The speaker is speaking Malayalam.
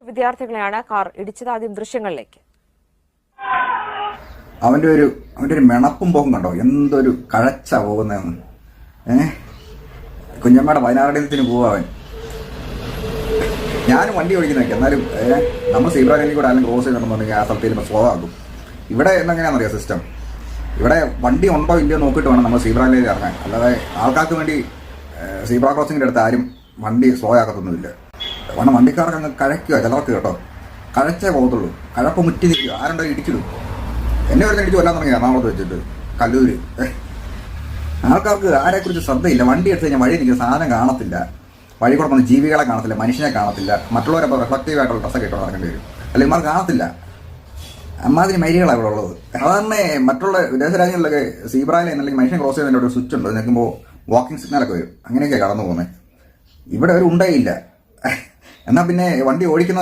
വിദ്യാർത്ഥികളെയാണ് കാർ ഇടിച്ചത്. ആദ്യം ദൃശ്യങ്ങളിലേക്ക്. അവന്റെ ഒരു മെണപ്പും പോകും കണ്ടോ, എന്തൊരു കഴച്ച പോകുന്നതെന്ന്. കുഞ്ഞമ്മയുടെ വയനാടത്തിന് പോവാ അവൻ. ഞാനും വണ്ടി ഓടിക്കുന്നതൊക്കെ, എന്നാലും നമ്മൾ സീബ്ര ലൈനിൽ കൂടെ ആരും ക്രോസ് ചെയ്തിട്ടുണ്ടെന്നുണ്ടെങ്കിൽ ആ സ്ഥലത്തിൽ സ്ലോ ആകും. ഇവിടെ എന്നെങ്ങനെയാണെന്നറിയാം സിസ്റ്റം. ഇവിടെ വണ്ടി ഉണ്ടോ ഇല്ലയോ നോക്കിയിട്ട് വേണം നമ്മൾ സീബ്ര ലൈനിൽ ഇറങ്ങാൻ. അല്ലാതെ ആൾക്കാർക്ക് വേണ്ടി സീബ്ര ക്രോസിങ്ങിൻ്റെ അടുത്ത് ആരും വണ്ടി സ്ലോ ആക്കത്തൊന്നുമില്ല. കാരണം വണ്ടിക്കാർക്ക് അങ്ങ് കഴയ്ക്കുക ചിലർക്ക് കേട്ടോ, കഴച്ചേ പോകത്തുള്ളൂ. കഴപ്പ് മുറ്റി നിൽക്കുക, ആരുണ്ടോ ഇടിച്ചിടും. എന്നെ ഒരു ഇടിച്ച് കൊല്ലാൻ തുടങ്ങി എറണാകുളത്ത് വെച്ചിട്ട് കല്ലൂര്. ആൾക്കാർക്ക് ആരെക്കുറിച്ച് ശ്രദ്ധയില്ല. വണ്ടി എടുത്ത് കഴിഞ്ഞാൽ വഴി നിൽക്കുന്ന സാധനം കാണത്തില്ല, വഴി കൂടെ വന്ന് ജീവികളെ കാണത്തില്ല, മനുഷ്യനെ കാണത്തില്ല. മറ്റുള്ളവരപ്പോൾ റിഫ്ലക്റ്റീവ് ആയിട്ടുള്ള ഡ്രസ്സൊക്കെ ഇട്ടോ നടക്കേണ്ടി വരും, അല്ലെങ്കിൽ ഇമാർ കാണത്തില്ല. അമ്മാതിരി മരികളാണ് ഇവിടെ ഉള്ളത്. സാധാരണ മറ്റുള്ള വിദേശ രാജ്യങ്ങളിലൊക്കെ സീബ്രയിൽ അല്ലെങ്കിൽ മനുഷ്യൻ ക്രോസ് ചെയ്യുന്നതിൻ്റെ ഒരു സ്വിച്ച് ഉണ്ട്, നിൽക്കുമ്പോൾ വാക്കിംഗ് സിഗ്നലൊക്കെ വരും. അങ്ങനെയൊക്കെയാണ് കടന്നു പോകുന്നത്. ഇവിടെ ഒരു ഉണ്ടേയില്ല. എന്നാൽ പിന്നെ വണ്ടി ഓടിക്കുന്ന